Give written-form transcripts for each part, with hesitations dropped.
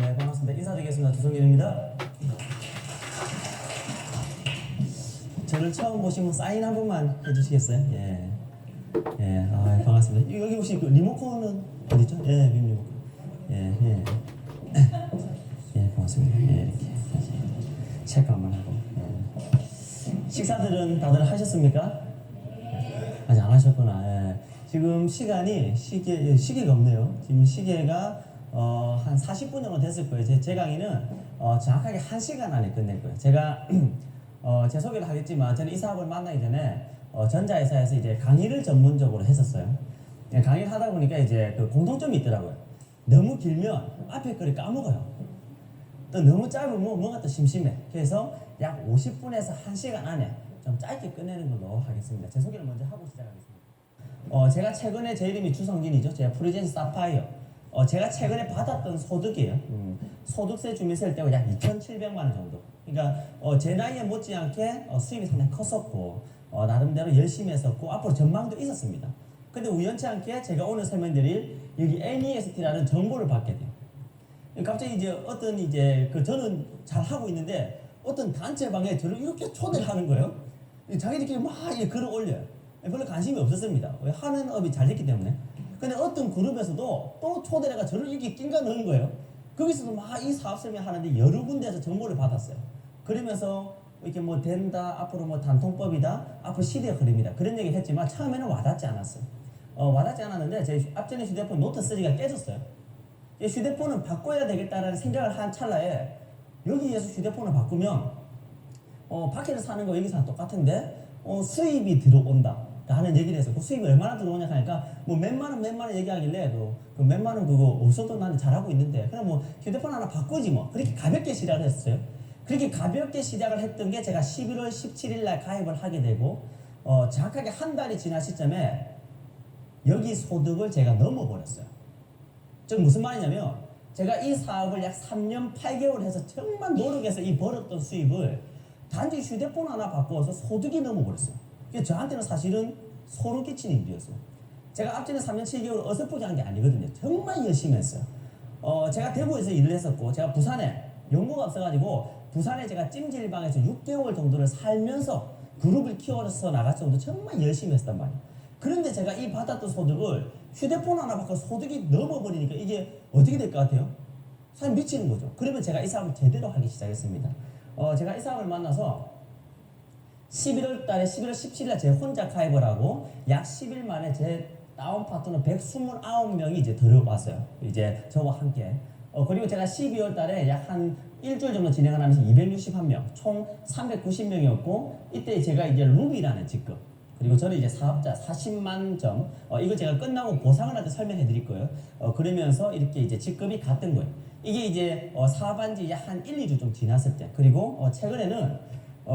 네, 반갑습니다. 인사드리겠습니다. 주성길입니다. 저를 처음 보시면 사인 한 번만 해주시겠어요? 예. 예, 반갑습니다. 여기 혹시 그 리모컨은 어디죠? 예, 빔 리모컨. 예, 예. 예, 고맙습니다. 예, 이렇게 다시 체크 한번 하고. 예. 식사들은 다들 하셨습니까? 아직 안 하셨구나. 예. 지금 시간이 시계가 없네요. 지금 시계가 한 40분 정도 됐을 거예요. 제 강의는 정확하게 1시간 안에 끝낼 거예요. 제가 제 소개를 하겠지만 저는 이 사업을 만나기 전에 전자회사에서 이제 강의를 전문적으로 했었어요. 예, 강의를 하다 보니까 이제 그 공통점이 있더라고요. 너무 길면 앞에 거를 까먹어요. 또 너무 짧으면 뭔가 또 심심해. 그래서 약 50분에서 1시간 안에 좀 짧게 끝내는 걸로 하겠습니다. 제 소개를 먼저 하고 시작하겠습니다. 제가 최근에 제 이름이 주성진이죠. 제가 프리젠스 사파이어. 제가 최근에 받았던 소득이에요. 소득세 주민세를 떼고 약 2,700만 원 정도. 그러니까 제 나이에 못지않게 수입이 상당히 컸었고 나름대로 열심히 했었고 앞으로 전망도 있었습니다. 근데 우연치 않게 제가 오늘 설명드릴 여기 NEST라는 정보를 받게 돼요. 갑자기 이제 어떤 이제 저는 잘 하고 있는데 어떤 단체방에 저를 이렇게 초대를 하는 거예요. 자기들끼리 막 글을 올려요. 별로 관심이 없었습니다. 왜 하는 업이 잘 됐기 때문에. 근데 어떤 그룹에서도 또 초대가 저를 이렇게 낀가 넣은 거예요. 거기서도 막 이 사업 설명하는데 여러 군데에서 정보를 받았어요. 그러면서 이렇게 뭐 된다, 앞으로 뭐 단통법이다, 앞으로 시대의 흐름이다 그런 얘기를 했지만 처음에는 와닿지 않았어요. 와닿지 않았는데 제 앞전에 휴대폰 노트 3가 깨졌어요. 휴대폰은 바꿔야 되겠다라는 생각을 한 찰나에 여기에서 휴대폰을 바꾸면 밖에서 사는 거 여기서 똑같은데 수입이 들어온다 라는 얘기를 해서 그 수입이 얼마나 들어오냐 하니까 뭐 몇만 원 얘기하길래 그 몇만 원 그거 어디서도 나는 잘하고 있는데 그냥 뭐 휴대폰 하나 바꾸지 뭐 그렇게 가볍게 시작을 했어요. 그렇게 가볍게 시작을 했던 게 제가 11월 17일 날 가입을 하게 되고 정확하게 한 달이 지난 시점에 여기 소득을 제가 넘어버렸어요. 즉 무슨 말이냐면 제가 이 사업을 약 3년 8개월 해서 정말 노력해서 이 벌었던 수입을 단지 휴대폰 하나 바꿔서 소득이 넘어버렸어요. 그래서 저한테는 사실은 소름 끼치는 일이었어요. 제가 앞전에 3년 7개월 어설프게 한 게 아니거든요. 정말 열심히 했어요. 제가 대구에서 일을 했었고 제가 부산에 연고가 없어가지고 부산에 제가 찜질방에서 6개월 정도를 살면서 그룹을 키워서 나갈 정도 정말 열심히 했단 말이에요. 그런데 제가 이 받았던 소득을 휴대폰 하나 바꿔 소득이 넘어버리니까 이게 어떻게 될 것 같아요? 사실 미치는 거죠. 그러면 제가 이 사업을 제대로 하기 시작했습니다. 제가 이 사업을 만나서 11월 달에 11월 17일 날 제 혼자 가입을 하고 약 10일 만에 제 다운 파트너 129명이 이제 들어왔어요. 이제 저와 함께. 그리고 제가 12월 달에 약 한 일주일 정도 진행을 하면서 261명, 총 390명이었고 이때 제가 이제 루비라는 직급 그리고 저는 이제 사업자 40만 점 이거 제가 끝나고 보상을 할 때 설명해 드릴 거예요. 그러면서 이렇게 이제 직급이 같은 거예요. 이게 이제 사업한 지 약 한 1, 2주 좀 지났을 때 그리고 최근에는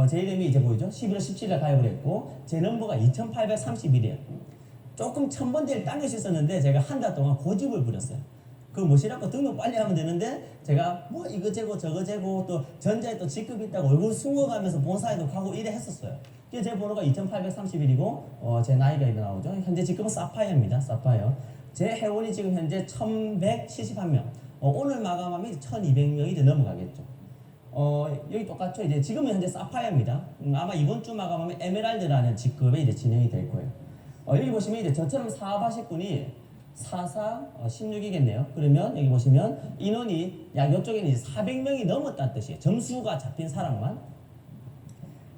제 이름이 이제 보이죠? 11월 17일에 가입을 했고 제 넘버가 2831이에요. 조금 1000번대를 당길 수 있었는데 제가 한 달 동안 고집을 부렸어요. 그 뭐시라고 등록 빨리 하면 되는데 제가 뭐 이거 재고 저거 재고 또 전자에 또 직급이 있다고 얼굴 숨어가면서 본사에도 가고 이래 했었어요. 제 번호가 2831이고 제 나이가 이거 나오죠. 현재 직급은 사파이어입니다. 사파이어. 제 회원이 지금 현재 1171명. 오늘 마감하면 1200명이 이제 넘어가겠죠. 여기 똑같죠. 이제 지금은 현재 사파이어입니다. 아마 이번 주 마감하면 에메랄드라는 직급에 이제 진행이 될 거예요. 여기 보시면 이제 저처럼 사업하실 분이 16이겠네요. 그러면 여기 보시면 인원이 약 이쪽에는 이제 400명이 넘었다는 뜻이에요. 점수가 잡힌 사람만.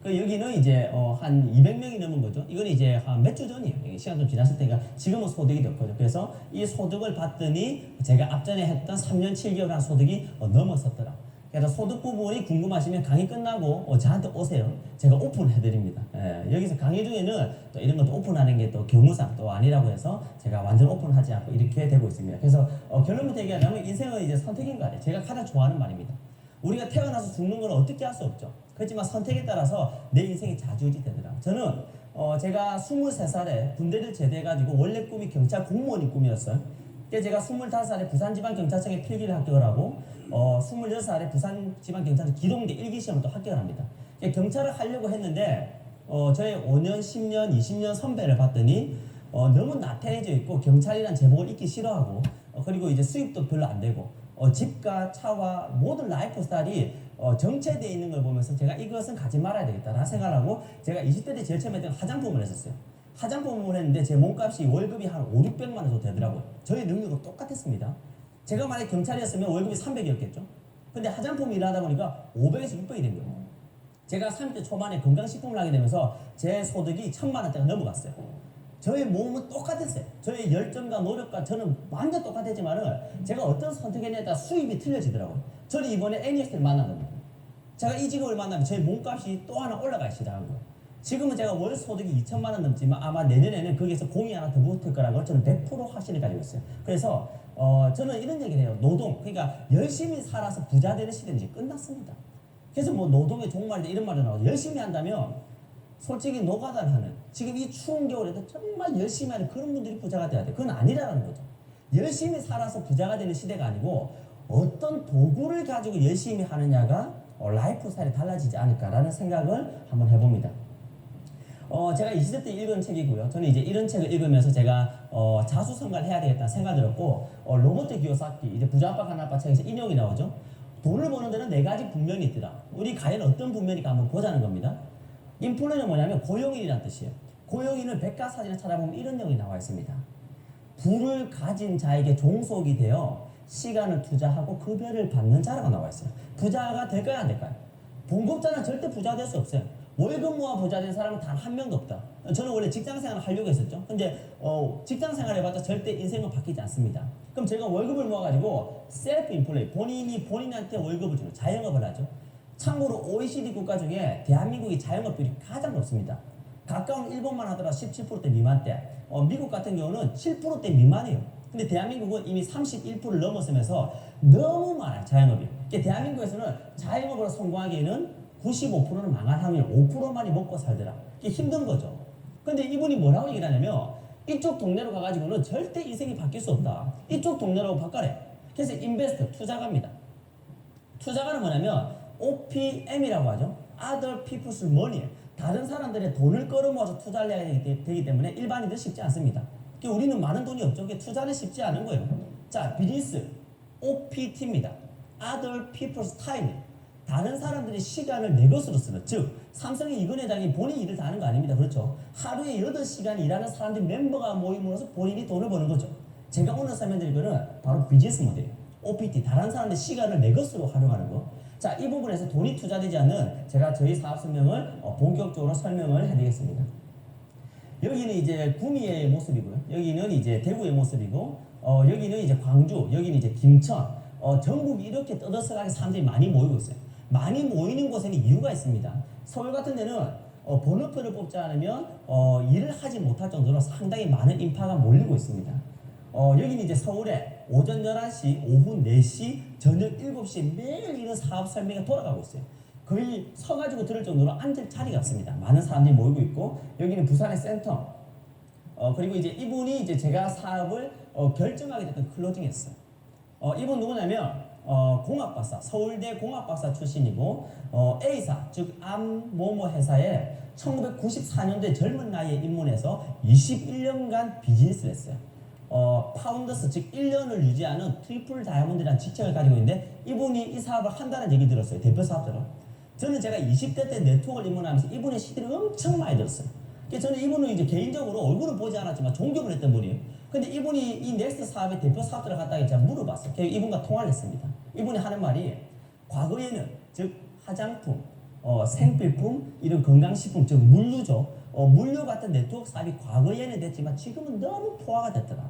여기는 이제 한 200명이 넘은 거죠. 이건 이제 한 몇 주 전이에요. 시간 좀 지났을 테니까 지금은 소득이 될 거죠. 그래서 이 소득을 받더니 제가 앞전에 했던 3년 7개월 한 소득이 넘었었더라. 그래서 소득 부분이 궁금하시면 강의 끝나고 저한테 오세요. 제가 오픈해드립니다. 여기서 강의 중에는 또 이런 것도 오픈하는 게 또 경우상 또 아니라고 해서 제가 완전 오픈하지 않고 이렇게 되고 있습니다. 그래서 결론부터 얘기하자면 인생은 이제 선택인 거 아니에요. 제가 가장 좋아하는 말입니다. 우리가 태어나서 죽는 건 어떻게 할 수 없죠. 그렇지만 선택에 따라서 내 인생이 좌지우지 되더라. 저는 제가 23살에 군대를 제대해가지고 원래 꿈이 경찰 공무원이 꿈이었어요. 그때 제가 25살에 부산지방경찰청에 필기를 합격을 하고 26살에 부산지방경찰청 기동대 1기 시험을 또 합격을 합니다. 경찰을 하려고 했는데 저의 5년, 10년, 20년 선배를 봤더니 너무 나태해져 있고 경찰이란 제복을 입기 싫어하고 그리고 이제 수입도 별로 안 되고 집과 차와 모든 라이프 스타일이 정체되어 있는 걸 보면서 제가 이것은 가지 말아야 되겠다라는 생각을 하고 제가 20대 때 제일 처음에 했던 화장품을 했었어요. 화장품을 했는데 제 몸값이 월급이 한 5, 600만 원 정도 되더라고요. 저희 능력은 똑같았습니다. 제가 만약에 경찰이었으면 월급이 300이었겠죠. 근데 화장품 일을 하다 보니까 500에서 600이 된 거예요. 제가 30대 초반에 건강식품을 하게 되면서 제 소득이 1000만 원대가 넘어갔어요. 저의 몸은 똑같았어요. 저의 열정과 노력과 저는 완전 똑같았지만은 제가 어떤 선택에 따라 수입이 틀려지더라고요. 저는 이번에 NEX를 만난 겁니다. 제가 이 직업을 만나면 제 몸값이 또 하나 올라가기 시작한 거예요. 지금은 제가 월 소득이 2천만 원 넘지만 아마 내년에는 거기에서 공이 하나 더 붙을 거라는 걸 저는 100% 확신을 가지고 있어요. 그래서 저는 이런 얘기를 해요. 노동, 그러니까 열심히 살아서 부자 되는 시대는 이제 끝났습니다. 그래서 뭐 노동의 종말이다 이런 말이 나오죠. 열심히 한다면 솔직히 노가다를 하는 지금 이 추운 겨울에도 정말 열심히 하는 그런 분들이 부자가 돼야 돼. 그건 아니라는 거죠. 열심히 살아서 부자가 되는 시대가 아니고 어떤 도구를 가지고 열심히 하느냐가 라이프 스타일이 달라지지 않을까라는 생각을 한번 해봅니다. 제가 20대 때 읽은 책이고요. 저는 이제 이런 책을 읽으면서 제가 자수성가를 해야 되겠다는 생각이 들었고 로버트 기요사키 이제 부자 아빠 가난 아빠 책에서 인용이 나오죠. 돈을 버는 데는 4가지 분면이 있더라. 우리 과연 어떤 분면일까 한번 보자는 겁니다. 인플레는 뭐냐면 고용인이라는 뜻이에요. 고용인을 백과사전에 찾아보면 이런 내용이 나와 있습니다. 부를 가진 자에게 종속이 되어 시간을 투자하고 급여를 받는 자라고 나와 있어요. 부자가 될까요 안 될까요? 봉급자는 절대 부자 될 수 없어요. 월급 모아 부자 된 사람은 단 한 명도 없다. 저는 원래 직장생활을 하려고 했었죠. 근데 직장생활 해봤자 절대 인생은 바뀌지 않습니다. 그럼 제가 월급을 모아가지고 셀프 인플레이 본인이 본인한테 월급을 주는 자영업을 하죠. 참고로 OECD 국가 중에 대한민국이 자영업률이 가장 높습니다. 가까운 일본만 하더라도 17%대 미만대, 미국 같은 경우는 7%대 미만이에요. 근데 대한민국은 이미 31%를 넘어서면서 너무 많아요, 자영업이. 그러니까 대한민국에서는 자영업으로 성공하기에는 95%는 망할 확률 5%만이 먹고 살더라. 이게 힘든 거죠. 근데 이분이 뭐라고 얘기를 하냐면 이쪽 동네로 가가지고는 절대 인생이 바뀔 수 없다. 이쪽 동네로 바꿔래. 그래서 인베스터, 투자가입니다. 투자가는 뭐냐면 OPM이라고 하죠. Other People's Money. 다른 사람들의 돈을 끌어모아서 투자를 해야 되기 때문에 일반인들 쉽지 않습니다. 우리는 많은 돈이 없죠. 투자는 쉽지 않은 거예요. 자, 비즈니스 OPT입니다. Other People's Time. 다른 사람들의 시간을 내 것으로 쓰는, 즉 삼성의 이근 회장이 본인 일을 다 하는 거 아닙니다. 그렇죠? 하루에 8시간 일하는 사람들 멤버가 모임으로써 본인이 돈을 버는 거죠. 제가 오늘 설명드릴 거는 바로 비즈니스 모델이에요. OPT, 다른 사람들의 시간을 내 것으로 활용하는 거. 자, 이 부분에서 돈이 투자되지 않는 제가 저희 사업 설명을 본격적으로 설명을 해드리겠습니다. 여기는 이제 구미의 모습이고요. 여기는 이제 대구의 모습이고, 여기는 이제 광주, 여기는 이제 김천, 전국이 이렇게 떠들썩하게 사람들이 많이 모이고 있어요. 많이 모이는 곳에는 이유가 있습니다. 서울 같은 데는 번호표를 뽑지 않으면 일을 하지 못할 정도로 상당히 많은 인파가 몰리고 있습니다. 여기는 이제 서울에 오전 11시, 오후 4시, 저녁 7시 매일 이런 사업 설명이 돌아가고 있어요. 거의 서가지고 들을 정도로 앉을 자리가 없습니다. 많은 사람들이 모이고 있고, 여기는 부산의 센터. 그리고 이제 이분이 이제 제가 사업을 결정하게 됐던 클로징 했어요. 이분 누구냐면 공학박사, 서울대 공학박사 출신이고 A사, 즉 암모모 회사에 1994년도에 젊은 나이에 입문해서 21년간 비즈니스를 했어요. 파운더스, 즉 1년을 유지하는 트리플 다이아몬드라는 직책을 가지고 있는데 이분이 이 사업을 한다는 얘기 들었어요. 대표 사업자로. 저는 제가 20대 때 네트워크를 입문하면서 이분의 시대를 엄청 많이 들었어요. 그래서 저는 이분은 이제 개인적으로 얼굴은 보지 않았지만 존경을 했던 분이에요. 근데 이분이 이 넥스트 사업의 대표 사업자를 갖다가 제가 물어봤어요. 이분과 통화를 했습니다. 이분이 하는 말이 과거에는 즉 화장품, 생필품, 이런 건강식품, 즉 물류죠. 물류 같은 네트워크 사업이 과거에는 됐지만 지금은 너무 포화가 됐더라.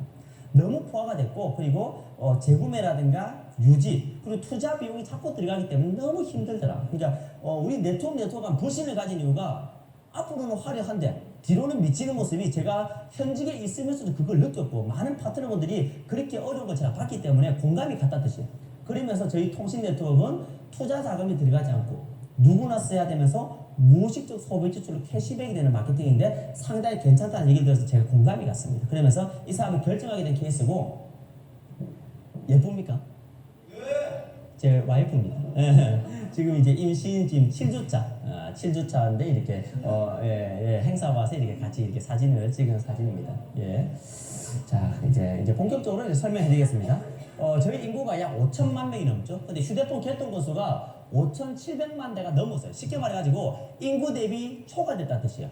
너무 포화가 됐고, 그리고 재구매라든가 유지, 그리고 투자 비용이 자꾸 들어가기 때문에 너무 힘들더라. 그러니까 우리 네트워크가 불신을 가진 이유가 앞으로는 화려한데 뒤로는 미치는 모습이 제가 현직에 있으면서도 그걸 느꼈고, 많은 파트너분들이 그렇게 어려운 걸 제가 봤기 때문에 공감이 갔다듯이. 그러면서 저희 통신 네트워크는 투자 자금이 들어가지 않고 누구나 써야 되면서 무의식적 소비 지출로 캐시백이 되는 마케팅인데 상당히 괜찮다는 얘기를 들어서 제가 공감이 갔습니다. 그러면서 이 사업을 결정하게 된 케이스고, 예쁩니까? 제 와이프입니다. 지금 이제 임신 지금 7주차, 7주차인데 이렇게 행사 와서 이렇게 같이 이렇게 사진을 찍은 사진입니다. 예. 자, 이제 본격적으로 설명해드리겠습니다. 저희 인구가 약 5천만 명이 넘죠. 근데 휴대폰 개통 건수가 5,700만 대가 넘었어요. 쉽게 말해가지고 인구 대비 초과됐다는 뜻이에요.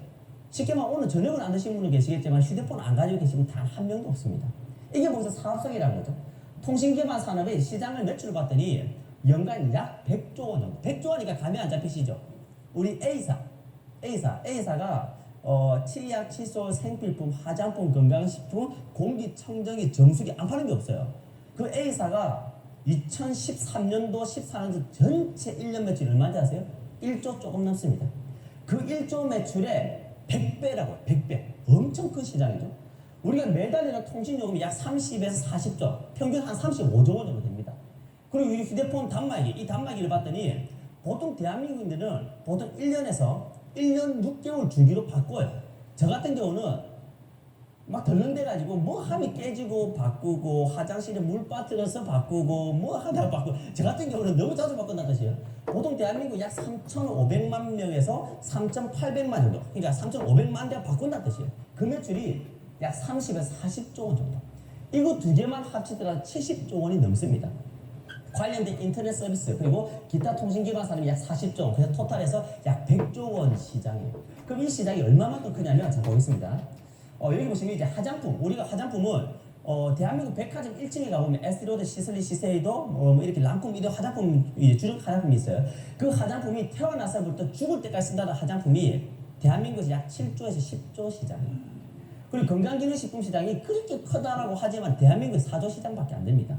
쉽게 말하면 오늘 저녁은 안 드신 분은 계시겠지만 휴대폰 안 가지고 계신 분 단 한 명도 없습니다. 이게 벌써 사업성이라는 거죠. 통신기반 산업의 시장을 매출을 봤더니 연간 약 100조 원 정도. 100조 원이니까 감이 안 잡히시죠? 우리 A사가 치약, 칫솔, 생필품, 화장품, 건강식품, 공기청정기, 정수기 안 파는 게 없어요. 그 A사가 2013년도, 14년도 전체 1년 매출이 얼마인지 아세요? 1조 조금 넘습니다. 그 1조 매출의 100배라고요. 100배. 엄청 큰 시장이죠. 우리가 매달 내는 통신요금이 약 30에서 40조, 평균 한 35조 원 정도 됩니다. 그리고 이 휴대폰 단말기, 이 단말기를 봤더니 보통 대한민국인들은 보통 1년 6개월 주기로 바꿔요. 저 같은 경우는 막 덜렁대가지고 뭐 하면 깨지고 바꾸고 화장실에 물 빠뜨려서 바꾸고 뭐 하다 바꾸고 저 같은 경우는 너무 자주 바꾼다는 뜻이에요. 보통 대한민국 약 3,500만 명에서 3,800만 정도, 그러니까 3,500만 대가 바꾼다는 뜻이에요. 그 매출이 약 30에서 40조 원 정도. 이거 두 개만 합치더라도 70조 원이 넘습니다. 관련된 인터넷 서비스 그리고 기타 통신기반 산업이 약 40조 원, 그래서 토탈해서 약 100조 원 시장이에요. 그럼 이 시장이 얼마만큼 크냐면 자 보겠습니다. 여기 보시면 이제 화장품, 우리가 화장품은 대한민국 백화점 1층에 가보면 에스티로드, 시슬리, 시세이도 뭐 이렇게 랑콤 이런 화장품, 주력 화장품이 있어요. 그 화장품이 태어나서부터 죽을 때까지 쓴다는 화장품이 대한민국에서 약 7조에서 10조 시장이에요. 그리고 건강기능식품 시장이 그렇게 크다라고 하지만 대한민국에 4조 시장밖에 안 됩니다.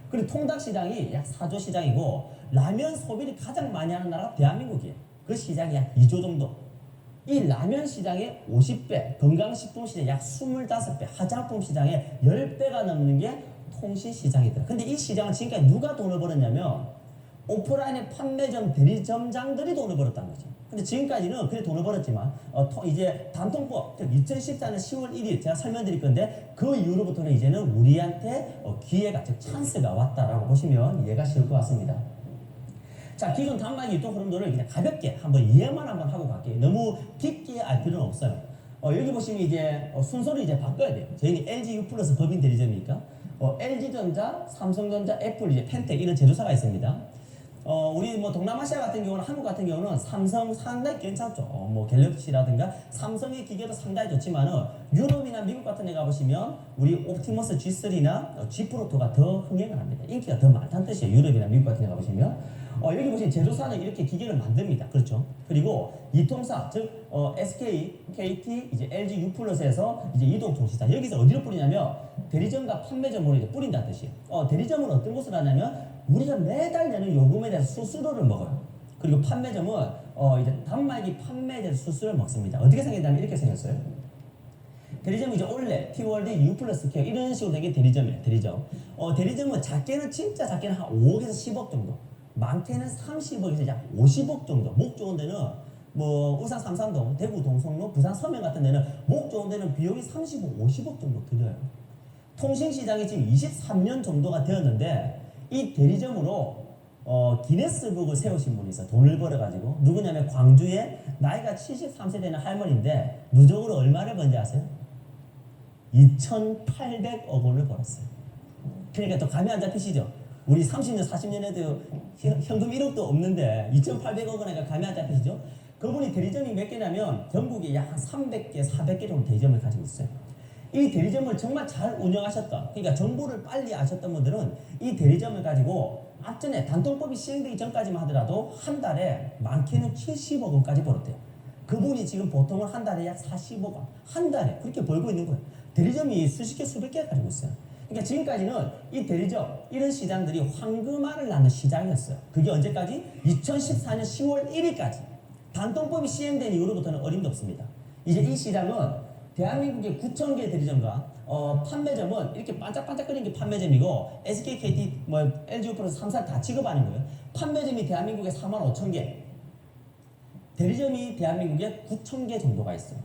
그리고 통닭 시장이 약 4조 시장이고 라면 소비를 가장 많이 하는 나라가 대한민국이에요. 그 시장이 약 2조 정도. 이 라면 시장의 50배, 건강식품 시장 약 25배, 화장품 시장의 10배가 넘는 게 통신 시장이더라. 근데 이 시장은 지금까지 누가 돈을 벌었냐면 오프라인의 판매점, 대리점장들이 돈을 벌었다는 거죠. 근데 지금까지는 그래 돈을 벌었지만 이제 단통법 2014년 10월 1일 제가 설명드릴 건데 그 이후로부터는 이제는 우리한테 기회가 즉 찬스가 왔다라고 보시면 이해가 쉬울 것 같습니다. 자, 기존 단말기 유통 흐름들을 그냥 가볍게 한번 이해만 한번 하고 갈게요. 너무 깊게 알 필요는 없어요. 여기 보시면 이제 순서를 이제 바꿔야 돼요. 저희는 LG U 플러스 법인 대리점이니까 LG전자, 삼성전자, 애플, 이제 펜텍 이런 제조사가 있습니다. 우리 뭐 동남아시아 같은 경우는 한국 같은 경우는 삼성 상당히 괜찮죠. 뭐 갤럭시라든가 삼성의 기계도 상당히 좋지만은 유럽이나 미국 같은 데 가보시면 우리 옵티머스 G3나 G 프로토가 더 흥행을 합니다. 인기가 더 많다는 뜻이에요. 유럽이나 미국 같은 데 가보시면 여기 보시면 제조사는 이렇게 기계를 만듭니다. 그렇죠? 그리고 이통사 즉 SK, KT, 이제 LG U 플러스에서 이제 이동통신사 여기서 어디로 뿌리냐면 대리점과 판매점으로 이제 뿌린다는 뜻이에요. 대리점은 어떤 곳을 하냐면 우리가 매달 내는 요금에 대해서 수수료를 먹어요. 그리고 판매점은 이제 단말기 판매에 대해서 수수료를 먹습니다. 어떻게 생겼냐면 이렇게 생겼어요. 대리점은 이제 올레, 티월드, U 플러스 케어 이런 식으로 된 게 대리점이에요. 대리점. 대리점은 작게는 진짜 작게는 한 5억에서 10억 정도. 많게는 30억에서 약 50억 정도. 목 좋은 데는 뭐 울산 삼산동, 대구 동성로, 부산 서면 같은 데는 목 좋은 데는 비용이 30억, 50억 정도 들어요. 통신시장이 지금 23년 정도가 되었는데 이 대리점으로 기네스북을 세우신 분이 있어요. 돈을 벌어가지고. 누구냐면 광주에 나이가 73세 되는 할머니인데 누적으로 얼마를 번지 아세요? 2,800억 원을 벌었어요. 그러니까 또 감이 안 잡히시죠? 우리 30년, 40년에도 현금 1억도 없는데 2,800억 원이니까 감이 안 잡히시죠? 그분이 대리점이 몇 개냐면 전국에 약 한 300개, 400개 정도 대리점을 가지고 있어요. 이 대리점을 정말 잘 운영하셨던, 그러니까 정보를 빨리 아셨던 분들은 이 대리점을 가지고 앞전에 단통법이 시행되기 전까지만 하더라도 한 달에 많게는 70억 원까지 벌었대요. 그분이 지금 보통은 한 달에 약 40억 원, 한 달에 그렇게 벌고 있는 거예요. 대리점이 수십 개, 수백 개 가지고 있어요. 그러니까 지금까지는 이 대리점, 이런 시장들이 황금알을 낳는 시장이었어요. 그게 언제까지? 2014년 10월 1일까지. 단통법이 시행된 이후로부터는 어림도 없습니다. 이제 이 시장은 대한민국의 9,000개 대리점과 판매점은 이렇게 반짝반짝거리는 게 판매점이고 SK, KT, LG 플러스 3사 다 취급하는 거예요. 판매점이 대한민국에 45,000개, 대리점이 대한민국에 9,000개 정도가 있어요.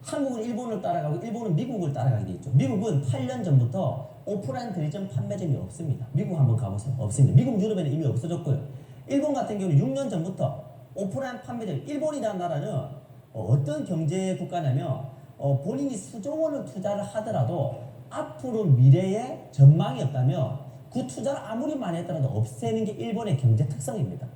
한국은 일본을 따라가고 일본은 미국을 따라가게 돼 있죠. 미국은 8년 전부터 오프라인 대리점 판매점이 없습니다. 미국 한번 가보세요. 없습니다. 미국, 유럽에는 이미 없어졌고요. 일본 같은 경우는 6년 전부터 오프라인 판매점, 일본이라는 나라는 어떤 경제 국가냐면 본인이 수조 원을 투자를 하더라도 앞으로 미래에 전망이 없다면 그 투자를 아무리 많이 했더라도 없애는 게 일본의 경제 특성입니다.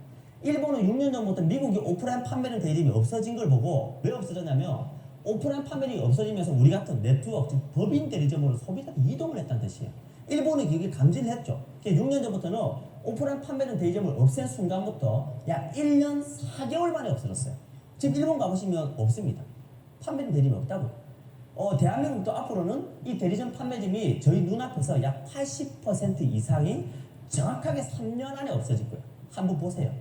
일본은 6년 전부터 미국이 오프라인 판매는 대리점이 없어진 걸 보고 왜 없어졌냐면 오프라인 판매력이 없어지면서 우리 같은 네트워크, 즉 법인 대리점으로 소비자가 이동을 했다는 뜻이에요. 일본이 그게 감지를 했죠. 6년 전부터는 오프라인 판매는 대리점을 없앤 순간부터 약 1년 4개월 만에 없어졌어요. 지금 일본 가보시면 없습니다. 판매는 대리점이 없다고. 대한민국도 앞으로는 이 대리점 판매점이 저희 눈앞에서 약 80% 이상이 정확하게 3년 안에 없어질 거예요. 한번 보세요.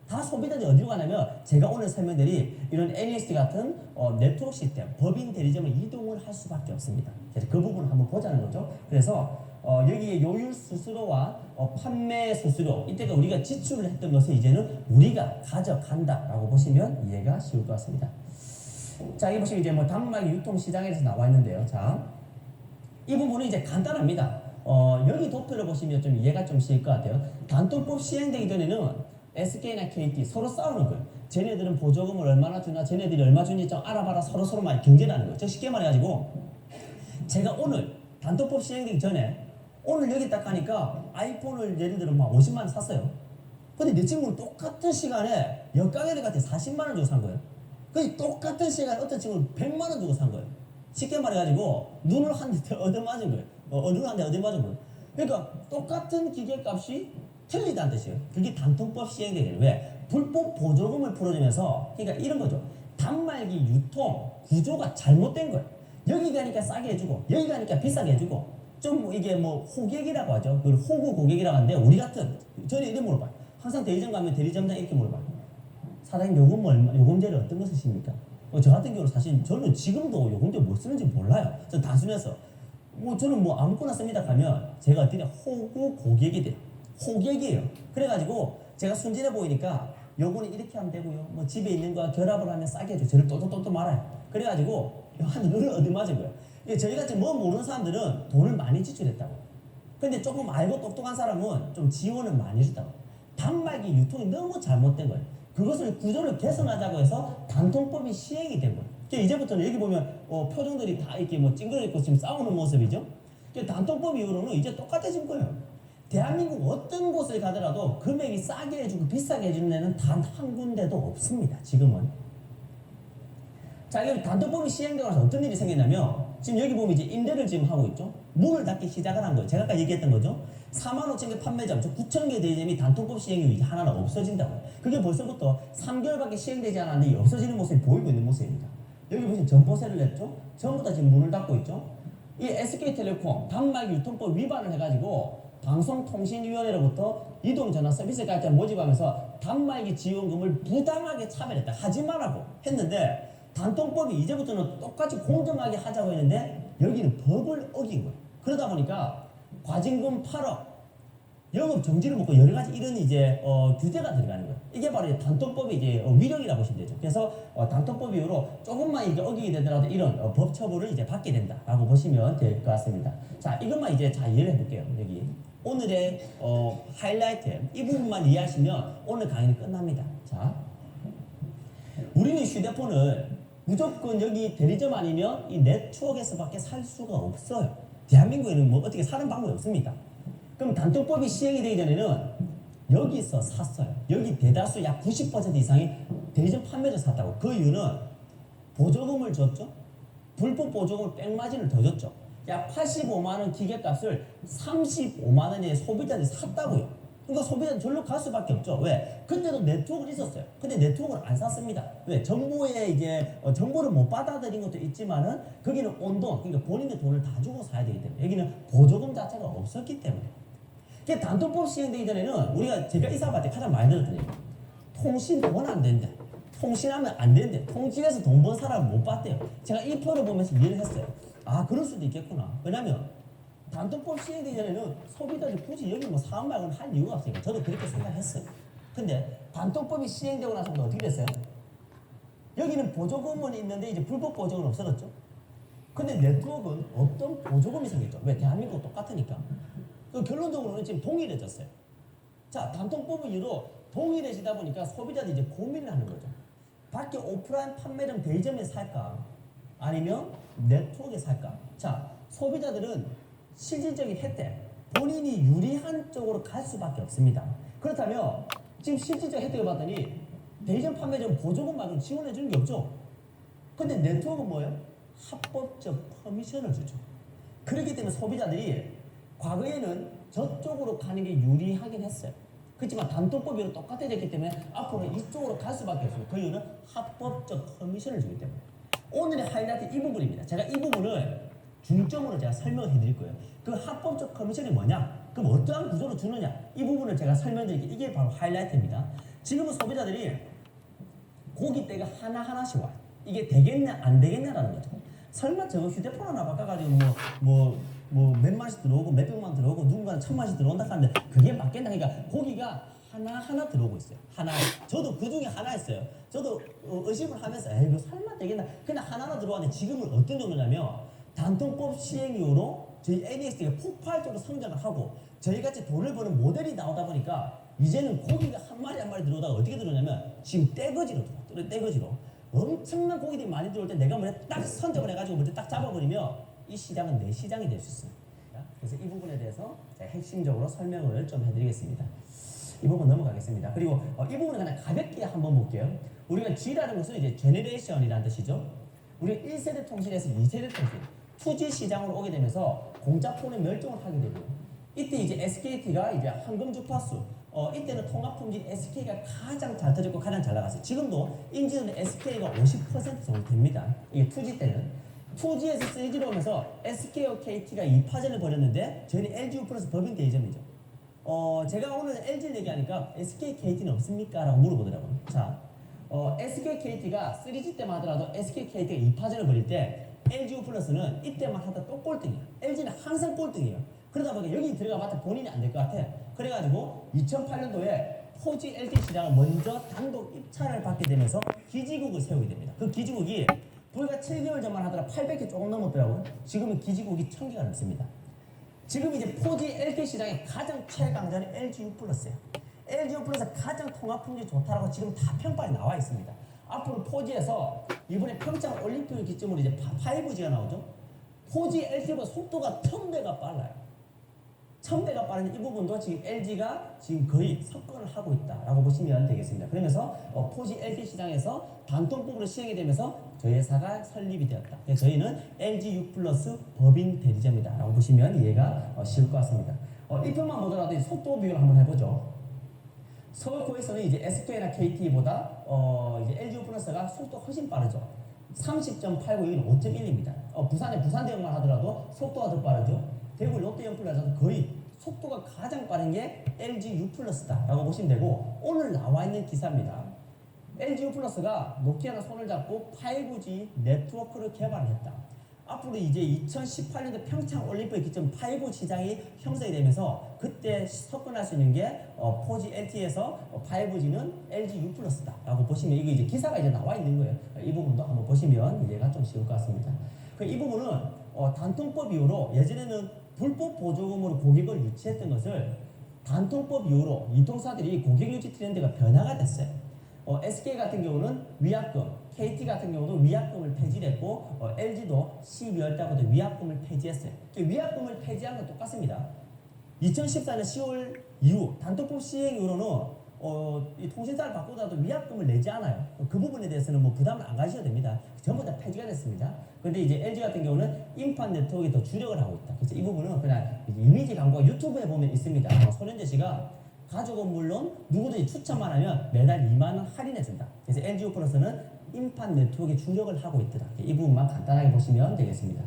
다 소비자들이 어디로 가냐면 제가 오늘 설명드린 이런 NEST 같은 네트워크 시스템, 법인 대리점을 이동을 할 수밖에 없습니다. 그래서 그 부분을 한번 보자는 거죠. 그래서 여기에 요율 수수료와 판매 수수료, 이때가 우리가 지출을 했던 것을 이제는 우리가 가져간다라고 보시면 이해가 쉬울 것 같습니다. 자, 여기 보시면 이제 뭐 단말기 유통시장에서 나와 있는데요. 자, 이 부분은 이제 간단합니다. 여기 도표를 보시면 좀 이해가 좀 쉬울 것 같아요. 단통법 시행되기 전에는 SK나 KT 서로 싸우는 거예요. 쟤네들은 보조금을 얼마나 주나, 쟤네들이 얼마 주는지 좀 알아봐라. 서로 막 경쟁하는 거예요. 즉 쉽게 말해가지고 제가 오늘 단통법 시행되기 전에 오늘 여기 딱 가니까 아이폰을 예를 들어 막 50만 원 샀어요. 근데 내 친구는 똑같은 시간에 역가게를 같아 40만 원 주고 산 거예요. 근데 똑같은 시간에 어떤 친구는 100만 원 주고 산 거예요. 쉽게 말해가지고 눈을 한 대 얻어맞은 거예요. 눈을 한 대 얻어맞은 거예요. 그러니까 똑같은 기계값이 틀리다는 뜻이에요. 그게 단통법 시행되는 왜? 불법 보조금을 풀어주면서 그러니까 이런 거죠. 단말기 유통 구조가 잘못된 거예요. 여기 가니까 싸게 해주고 여기 가니까 비싸게 해주고 좀 이게 뭐 호객이라고 하죠. 그 호구 고객이라고 하는데 우리 같은 저는 이래 물어봐요. 항상 대리점 가면 대리점장 이렇게 물어봐요. 사장님 요금 얼마, 요금제를 어떤 거 쓰십니까? 저 같은 경우는 사실 저는 지금도 요금제 뭐 쓰는지 몰라요. 저 단순해서 저는 뭐 아무거나 씁니다 가면 제가 어떻게 호구 고객이 돼요. 호객이에요. 그래가지고 제가 순진해 보이니까 요거는 이렇게 하면 되고요. 뭐 집에 있는 거 결합을 하면 싸게 해줘. 저를 또또또또 말아요. 그래가지고 한 눈을 얻어 맞은 거예요. 저희같이 뭐 모르는 사람들은 돈을 많이 지출했다고. 근데 조금 알고 똑똑한 사람은 좀 지원을 많이 해줬다고. 단말기 유통이 너무 잘못된 거예요. 그것을 구조를 개선하자고 해서 단통법이 시행이 된 거예요. 이제부터는 여기 보면 표정들이 다 이렇게 뭐 찡그려있고 지금 싸우는 모습이죠. 단통법 이후로는 이제 똑같아진 거예요. 대한민국 어떤 곳을 가더라도 금액이 싸게 해주고 비싸게 해주는 데는 단 한 군데도 없습니다. 지금은. 자, 여기 단통법이 시행되고 나서 어떤 일이 생겼냐면 지금 여기 보면 이제 임대를 지금 하고 있죠. 문을 닫기 시작을 한 거예요. 제가 아까 얘기했던 거죠. 45,000개 판매점, 9,000개 대리점이 단통법 시행 이후 이제 하나는 없어진다고요. 그게 벌써부터 3개월밖에 시행되지 않았는데 이 없어지는 모습이 보이고 있는 모습입니다. 여기 보시면 점포세를 냈죠. 전부 다 지금 문을 닫고 있죠. 이 SK텔레콤 단말기 유통법 위반을 해가지고 방송통신위원회로부터 이동전화 서비스 가입자 모집하면서 단말기 지원금을 부당하게 차별했다. 하지 말라고 했는데 단통법이 이제부터는 똑같이 공정하게 하자고 했는데 여기는 법을 어긴 거예요. 그러다 보니까 과징금 8억, 영업 정지를 먹고 여러 가지 이런 이제 규제가 들어가는 거예요. 이게 바로 이제 단통법의 이제 위력이라고 보시면 되죠. 그래서 단통법 이후로 조금만 이제 어기게 되더라도 이런 법 처벌을 이제 받게 된다라고 보시면 될 것 같습니다. 자, 이것만 이제 잘 이해를 해볼게요. 여기 오늘의 하이라이트 이 부분만 이해하시면 오늘 강의는 끝납니다. 자, 우리는 휴대폰을 무조건 여기 대리점 아니면 이 네트워크에서밖에 살 수가 없어요. 대한민국에는 뭐 어떻게 사는 방법이 없습니다. 그럼 단통법이 시행이 되기 전에는 여기서 샀어요. 여기 대다수 약 90% 이상이 대리점 판매를 샀다고. 그 이유는 보조금을 줬죠. 불법 보조금을 백마진을 더 줬죠. 약 85만 원 기계값을 35만 원에 소비자들이 샀다고요. 그러니까 소비자는 절로 갈 수밖에 없죠. 왜? 그때도 네트워크가 있었어요. 근데 네트워크를 안 샀습니다. 왜? 정보에 이제 정보를 못 받아들인 것도 있지만은 거기는 온돈, 그러니까 본인의 돈을 다 주고 사야 되기 때문에 여기는 보조금 자체가 없었기 때문에. 단통법 시행되기 전에는 우리가 제가 이사 아파트에 가장 많이 들었던 얘기. 통신 돈 안 된대. 통신하면 안 된대. 통신해서 돈 번 사람 못 봤대요. 제가 이 표를 보면서 이해를 했어요. 아, 그럴 수도 있겠구나. 왜냐면 단통법 시행되기 전에는 소비자들이 굳이 여기 뭐 사업 말고는 할 이유가 없으니까 저도 그렇게 생각했어요. 근데 단통법이 시행되고 나서부터 어떻게 됐어요? 여기는 보조금은 있는데 이제 불법 보조금은 없어졌죠. 근데 네트워크는 어떤 보조금이 생겼죠. 왜? 대한민국 똑같으니까. 그 결론적으로는 지금 동일해졌어요. 자, 단통법 이후로 동일해지다 보니까 소비자들이 이제 고민을 하는 거죠. 밖에 오프라인 판매점 대리점에 살까? 아니면 네트워크에 살까? 자, 소비자들은 실질적인 혜택, 본인이 유리한 쪽으로 갈 수밖에 없습니다. 그렇다면 지금 실질적 혜택을 봤더니 대리점 판매점 보조금 말고는 지원해 주는 게 없죠. 근데 네트워크는 뭐예요? 합법적 커미션을 주죠. 그렇기 때문에 소비자들이 과거에는 저쪽으로 가는 게 유리하긴 했어요. 그렇지만 단통법으로 똑같아졌기 때문에 앞으로 이쪽으로 갈 수밖에 없습니다. 그 이유는 합법적 커미션을 주기 때문에. 오늘의 하이라이트 이 부분입니다. 제가 이 부분을 중점으로 제가 설명을 해드릴 거예요. 그 합법적 커미션이 뭐냐? 그럼 어떠한 구조로 주느냐? 이 부분을 제가 설명드릴게요. 이게 바로 하이라이트입니다. 지금은 소비자들이 고깃대가 하나하나씩 와요. 이게 되겠냐 안 되겠냐라는 거죠. 설마 저거 휴대폰 하나 바꿔가지고 몇만씩 들어오고 몇백만 들어오고 누군가는 천만씩 들어온다 하는데 그게 맞겠나? 그러니까 고기가 하나하나 들어오고 있어요. 하나. 저도 그 중에 하나였어요. 저도 의심을 하면서 에이 이거 설마 되겠나? 그냥 하나하나 들어왔는데 지금은 어떤 정도냐면 단통법 시행 이후로 저희 NEX가 폭발적으로 성장을 하고 저희같이 돈을 버는 모델이 나오다 보니까 이제는 고기가 한 마리 한 마리 들어오다가 어떻게 들어오냐면 지금 떼거지로 들어와. 떼거지로. 엄청난 고기들이 많이 들어올 때 내가 먼저 딱 선정을 해가지고 먼저 딱 잡아버리면 이 시장은 내 시장이 될 수 있어요. 그래서 이 부분에 대해서 제가 핵심적으로 설명을 좀 해드리겠습니다. 이 부분 넘어가겠습니다. 그리고 이 부분은 그냥 가볍게 한번 볼게요. 우리가 G라는 것은 이제 제너레이션이라는 뜻이죠. 우리 1세대 통신에서 2세대 통신, 2G 시장으로 오게 되면서 공짜폰의 멸종을 하게 되고요. 이때 이제 SKT가 이제 황금 주파수, 이때는 통합품질 SK가 가장 잘 터졌고 가장 잘 나갔어요. 지금도 인지도는 SK가 50% 정도 됩니다. 이게 2G 때는. 2G에서 3G로 오면서 SK와 KT가 2파전을 벌였는데 저희는 LGU 플러스 법인 대리점이죠. 제가 오늘 LG를 얘기하니까 SK, KT는 없습니까? 라고 물어보더라고요. 자, SK, KT가 3G 때만 하더라도 SK, KT가 2파전을 벌일 때 LGU 플러스는 이때만 하다 또 꼴등이에요. LG는 항상 꼴등이에요. 그러다 보니까 여기 들어가봤자 본인이 안 될 것 같아. 그래가지고 2008년도에 4G LTE 시장을 먼저 단독 입찰을 받게 되면서 기지국을 세우게 됩니다. 그 기지국이 불과 7개월 전만 하더라 800개 조금 넘었더라고요. 지금은 기지국이 1000개가 넘습니다. 지금 이제 4G LTE 시장의 가장 최강자는 LGU 플러스예요. LGU 플러스 가장 통합품질이 좋다라고 지금 다 평가에 나와 있습니다. 앞으로 4G에서 이번에 평창 올림픽을 기점으로 이제 5G가 나오죠. 4G LTE보다 속도가 1000배가 빨라요. 1000배가 빠른 이 부분도 지금 LG가 지금 거의 석권을 하고 있다라고 보시면 되겠습니다. 그러면서 4G LTE 시장에서 단통법으로 시행이 되면서 저희 회사가 설립이 되었다. 그래서 저희는 LGU 플러스 법인 대리점이다라고 보시면 이해가 쉬울 것 같습니다. 이 표만 보더라도 속도 비교를 한번 해보죠. 서울코에서는 이제 SK나 KT보다 이제 LGU 플러스가 속도 훨씬 빠르죠. 30.89, 5.1입니다. 부산의 부산대역만 하더라도 속도가 더 빠르죠. 대구 롯데연플라자도 거의 속도가 가장 빠른 게 LGU 플러스다라고 보시면 되고 오늘 나와 있는 기사입니다. LGU 플러스가 노키아가 손을 잡고 5G 네트워크를 개발했다. 앞으로 이제 2018년도 평창 올림픽 기점 5G 시장이 형성이 되면서 그때 접근할 수 있는 게 4G LTE에서 5G는 LGU 플러스다라고 보시면 이게 이제 기사가 이제 나와 있는 거예요. 이 부분도 한번 보시면 이해가 좀 쉬울 것 같습니다. 이 부분은 단통법 이후로 예전에는 불법 보조금으로 고객을 유치했던 것을 단통법 이후로 유통사들이 고객 유치 트렌드가 변화가 됐어요. SK 같은 경우는 위약금, KT 같은 경우도 위약금을 폐지했고 LG도 12월 달부터 위약금을 폐지했어요. 위약금을 폐지한 건 똑같습니다. 2014년 10월 이후 단통법 시행 이후로는 이 통신사를 바꾸더라도 위약금을 내지 않아요. 그 부분에 대해서는 뭐 부담을 안 가셔도 됩니다. 전부 다 폐지가 됐습니다. 그런데 이제 LG 같은 경우는 인판 네트워크에 더 주력을 하고 있다. 그래서 이 부분은 그냥 이미지 광고가 유튜브에 보면 있습니다. 손현재 씨가 가족은 물론 누구든지 추천만 하면 매달 2만 원 할인해준다. 그래서 LGU 플러스는 인판 네트워크에 주력을 하고 있더라. 이 부분만 간단하게 보시면 되겠습니다.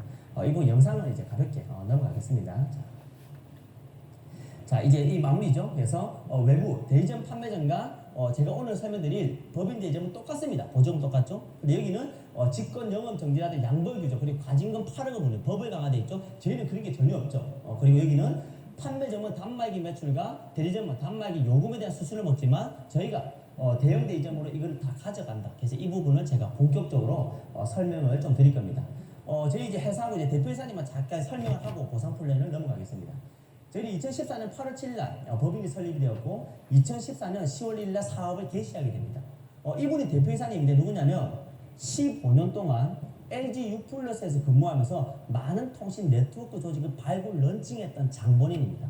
이 부분 영상을 이제 가볍게 넘어가겠습니다. 자 이제 이 마무리죠. 그래서 외부 대리점 판매점과 제가 오늘 설명드릴 법인 대리점은 똑같습니다. 보조금 똑같죠. 근데 여기는 직권 영업 정지라든 양벌 규정 그리고 과징금 8억을 부는 법을 강화되어 있죠. 저희는 그런 게 전혀 없죠. 그리고 여기는 판매점은 단말기 매출과 대리점은 단말기 요금에 대한 수수료를 먹지만 저희가 대형 대리점으로 이걸 다 가져간다. 그래서 이 부분을 제가 본격적으로 설명을 좀 드릴 겁니다. 저희 이제 회사하고 이제 대표이사님만 잠깐 설명을 하고 보상 플랜을 넘어가겠습니다. 저희는 2014년 8월 7일 법인이 설립이 되었고 2014년 10월 1일 사업을 개시하게 됩니다. 이분이 대표이사님인데 누구냐면 15년 동안 LG U+에서 근무하면서 많은 통신 네트워크 조직을 발굴 런칭했던 장본인입니다.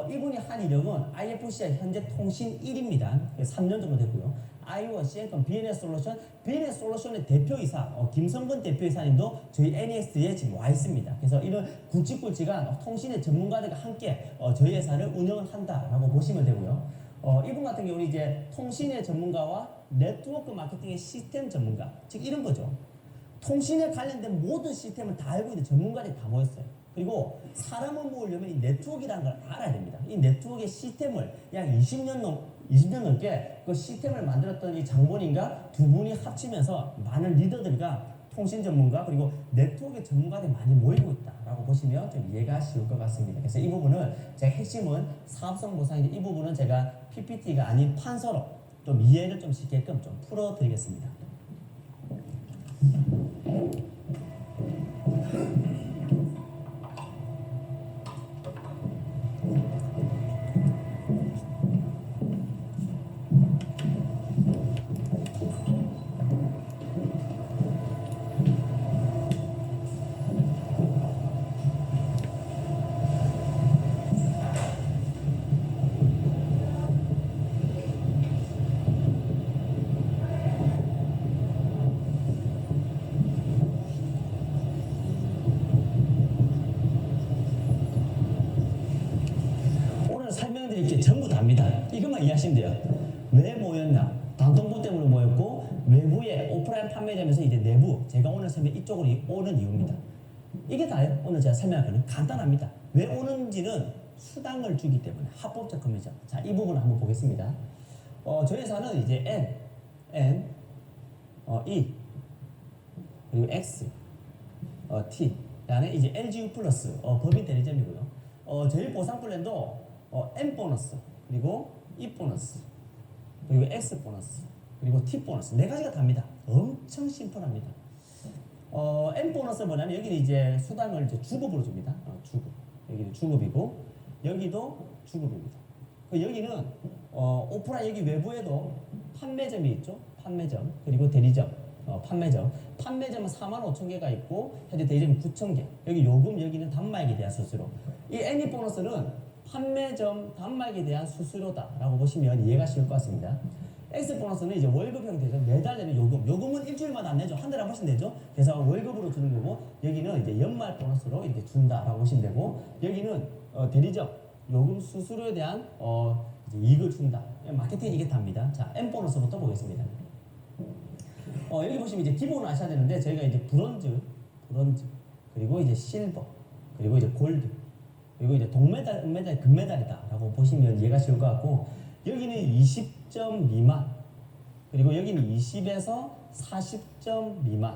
이분이 한 이력은 IFC의 현재 통신 1위입니다. 3년 정도 됐고요. 아이오와 시앤컴 BNS 솔루션, BNS 솔루션의 대표이사 김성근 대표이사님도 저희 NEX에 지금 와 있습니다. 그래서 이런 굵직굵직한 통신의 전문가들과 함께 저희 회사를 운영을 한다라고 보시면 되고요. 이분 같은 경우는 이제 통신의 전문가와 네트워크 마케팅의 시스템 전문가, 즉 이런 거죠. 통신에 관련된 모든 시스템을 다 알고 있는 전문가들이 다 모였어요. 그리고 사람을 모으려면 이 네트워크라는 걸 알아야 됩니다. 이 네트워크의 시스템을 약 20년 넘게 그 시스템을 만들었던 이 장본인과 두 분이 합치면서 많은 리더들과 통신 전문가 그리고 네트워크 전문가들이 많이 모이고 있다라고 보시면 좀 이해가 쉬울 것 같습니다. 그래서 이 부분은 제가 핵심은 사업성 보상인데 이 부분은 제가 PPT가 아닌 판서로 좀 이해를 좀 쉽게끔 좀 풀어드리겠습니다. 설명드릴 게 전부 다입니다. 이것만 이해하시면 돼요. 왜 모였나? 단통부 때문에 모였고 외부의 오프라인 판매점에서 이제 내부 제가 오늘 설명 이쪽으로 오는 이유입니다. 이게 다예요. 오늘 제가 설명할 거는 간단합니다. 왜 오는지는 수당을 주기 때문에 합법적 금이죠. 자, 이 부분을 한번 보겠습니다. 저희 회사는 이제 N, E, 그리고 X, T, 그다음에 이제 LGU 플러스 법인 대리점이고요. 저희 보상 플랜도 M 보너스, 그리고 E 보너스, 그리고 X 보너스, 그리고 T 보너스 네 가지가 답니다. 엄청 심플합니다. M 보너스 뭐냐면 여기는 이제 수당을 이제 주급으로 줍니다. 주급. 여기는 주급이고 여기도 주급입니다. 여기는 오프라인 여기 외부에도 판매점이 있죠. 판매점 그리고 대리점. 판매점은 45,000개가 있고 현재 대리점은 9,000개. 여기 요금 여기는 단말기에 대한 수수료. 이 NE 보너스는 판매점 단말기에 대한 수수료다라고 보시면 이해가 쉬울 것 같습니다. X 보너스는 이제 월급 형태죠. 매달 내는 요금은 일주일마다 안 내죠. 한 달에 한 번씩 내죠. 그래서 월급으로 주는 거고 여기는 이제 연말 보너스로 이렇게 준다라고 보시면 되고 여기는 대리점 요금 수수료에 대한 이제 이익을 준다. 마케팅 이게 답니다. 자, M 보너스부터 보겠습니다. 여기 보시면 이제 기본을 아셔야 되는데 저희가 이제 브론즈 그리고 이제 실버 그리고 이제 골드 그리고 이제 동메달, 은메달, 금메달이다라고 보시면 이해가 쉬울 것 같고 여기는 20점 미만 그리고 여기는 20에서 40점 미만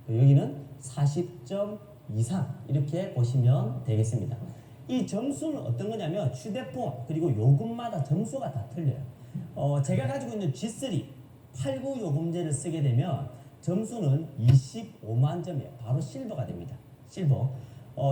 여기는 40점 이상 이렇게 보시면 되겠습니다. 이 점수는 어떤 거냐면 휴대폰 그리고 요금마다 점수가 다 틀려요. 제가 가지고 있는 G3 89 요금제를 쓰게 되면 점수는 25만 점이에요. 바로 실버가 됩니다. 실버.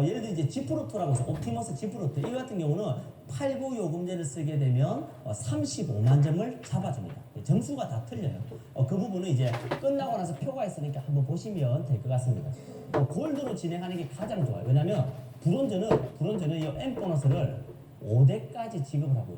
예를 들어 이제 G프로토라고 해서 옵티머스 G프로토 이 같은 경우는 89 요금제를 쓰게 되면 35만 점을 잡아줍니다. 점수가 다 틀려요. 그 부분은 이제 끝나고 나서 표가 있으니까 한번 보시면 될 것 같습니다. 골드로 진행하는 게 가장 좋아요. 왜냐면 브론즈는 이 M 보너스를 5대까지 지급을 하고요.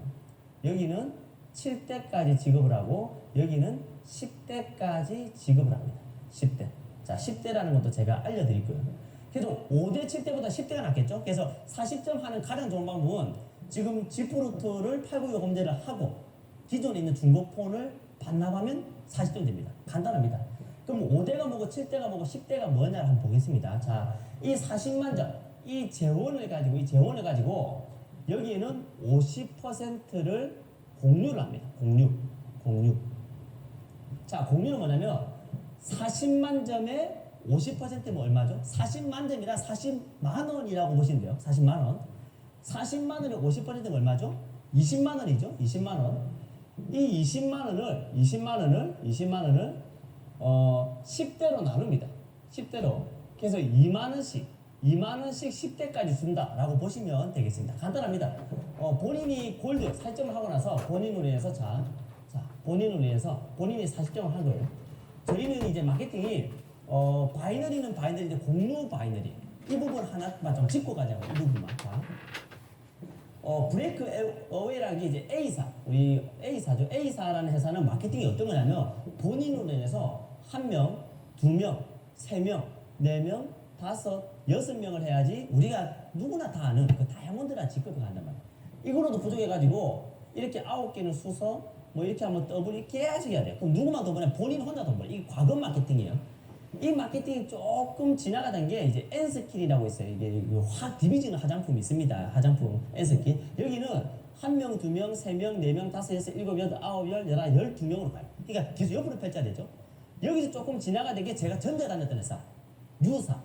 여기는 7대까지 지급을 하고 여기는 10대까지 지급을 합니다. 10대. 자, 10대라는 것도 제가 알려드릴 거예요. 그래도 5대 7대보다 10대가 낫겠죠? 그래서 40점 하는 가장 좋은 방법은 지금 G프로토를 89 요금제를 하고 기존에 있는 중고폰을 반납하면 40점 됩니다. 간단합니다. 그럼 5대가 뭐고 7대가 뭐고 10대가 뭐냐를 한번 보겠습니다. 자, 이 40만 점, 이 재원을 가지고 여기에는 50%를 공유를 합니다. 공유. 자, 공유는 뭐냐면 40만 점에 50%면 얼마죠? 40만 점이라 40만 원이라고 보시면 돼요. 40만 원. 40만 원에 50%는 얼마죠? 20만 원이죠. 20만 원. 이 20만 원을 10대로 나눕니다. 10대로. 그래서 2만 원씩 10대까지 준다라고 보시면 되겠습니다. 간단합니다. 본인이 골드 살점을 하고 나서 본인으로 해서 본인이 40점을 한 거예요. 저희는 이제 마케팅이 바이너리는 바이너리인데 공루 바이너리. 이 부분 하나만 좀 짚고 가자고. 이 부분만. 자. 브레이크 어웨이라는 게 이제 A사. 우리 A사죠. A사라는 회사는 마케팅이 어떤 거냐면 본인으로 인해서 1명, 2명, 3명, 4명, 5, 6명을 해야지 우리가 누구나 다 아는 그 다이아몬드라는 직급을 간단 말이야. 이거로도 부족해가지고 이렇게 9개는 수서 뭐 이렇게 하면 더블이 계속 해야 돼. 그럼 누구만 돈 버냐? 본인 혼자 돈 벌어. 이게 과금 마케팅이에요. 이 마케팅이 조금 지나가던 게 이제 N스킬이라고 있어요. 이게 확 디비지는 화장품이 있습니다. 화장품 N스킬. 여기는 1명, 2명, 3명, 4명, 5, 6, 7, 8, 9, 10, 11, 12명으로 가요. 그러니까 계속 옆으로 펼쳐야 되죠. 여기서 조금 지나가던 게 제가 전자 다녔던 회사. 유사.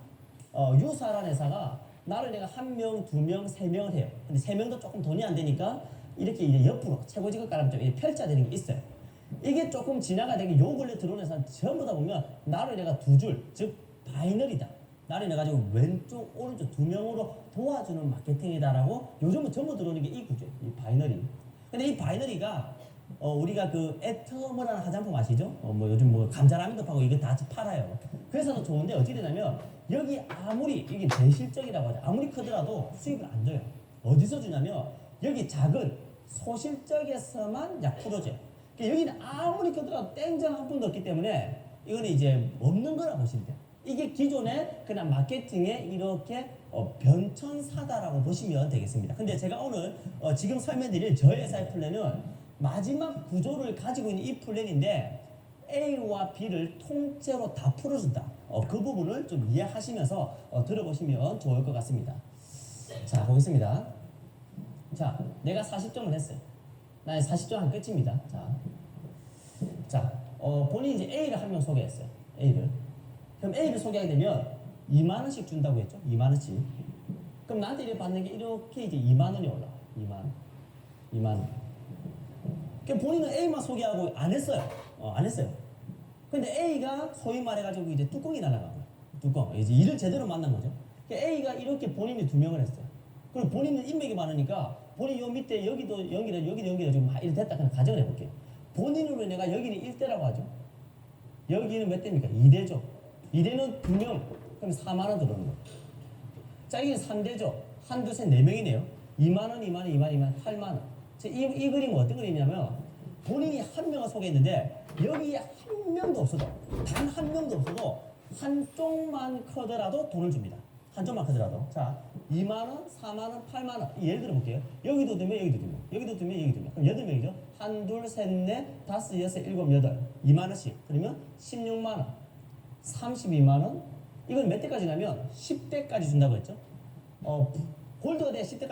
유사라는 회사가 나를 내가 1명, 2명, 3명을 해요. 근데 3명도 조금 돈이 안 되니까 이렇게 이제 옆으로 최고 직급 가라면 좀 펼쳐야 되는 게 있어요. 이게 조금 지나가다가 요 근래 들어오는 회사는 전부 다 보면 나를 내가 두 줄, 즉 바이너리다. 나를 내가 지고 왼쪽, 오른쪽 2명으로 도와주는 마케팅이다라고 요즘은 전부 들어오는 게 이 구조예요. 이 바이너리. 근데 이 바이너리가 우리가 그 애터머라는 화장품 아시죠? 뭐 요즘 뭐 감자라면도 파고 이거 다 팔아요. 그래서 좋은데 어떻게 되냐면 여기 아무리 이게 대실적이라고 하죠. 아무리 크더라도 수입을 안 줘요. 어디서 주냐면 여기 작은 소실적에서만 약 풀어줘요. 여기는 아무리 크더라도 땡장 한 푼도 없기 때문에 이거는 이제 없는 거라 보시면 돼요. 이게 기존의 그냥 마케팅의 이렇게 변천사다라고 보시면 되겠습니다. 근데 제가 오늘 지금 설명드릴 저희 회사의 플랜은 마지막 구조를 가지고 있는 이 플랜인데 A와 B를 통째로 다 풀어준다. 그 부분을 좀 이해하시면서 들어보시면 좋을 것 같습니다. 자, 보겠습니다. 자, 내가 40점을 했어요. 나의 40점 한 끝입니다. 자, 본인이 이제 A를 한 명 소개했어요. A를. 그럼 A를 소개하게 되면 2만 원씩 준다고 했죠? 2만 원씩. 그럼 나한테 이렇게 받는 게 이렇게 이제 2만 원이 올라와. 2만 원. 그럼 본인은 A만 소개하고 안 했어요. 안 했어요. 근데 A가 소위 말해가지고 이제 뚜껑이 날아간 거야. 뚜껑. 이제 일을 제대로 만난 거죠. A가 이렇게 본인이 2명을 했어요. 그리고 본인은 인맥이 많으니까 본인 요 밑에 여기도 연기를 지금 이렇게 됐다. 그냥 가정을 해볼게요. 본인으로 내가 여기는 1대라고 하죠. 여기는 몇 대입니까? 2대죠. 2대는 2명. 그럼 4만 원 들어오는 거예요. 자, 여기는 3대죠. 한두 셋 4명이네요. 2만 원, 2만 원, 2만 원, 2만 원, 8만 원. 이 그림은 어떤 그림이냐면 본인이 한 명을 소개했는데 여기에 한 명도 없어도 단 한 명도 없어도 한쪽만 커더라도 돈을 줍니다. 한쪽만 크더라도. 자, 2만원, 4만원, 8만원. 예를 들어 볼게요. 여기도 두면, 여기도 두면, 여기도 두면, 여기도 두면. 그럼 8명이죠? 한, 둘, 셋, 넷, 다섯, 여섯, 일곱, 여덟. 2만원씩. 그러면 16만원, 32만원. 이건 몇 대까지 나면 10대까지 준다고 했죠? 골드가 돼야 10대까지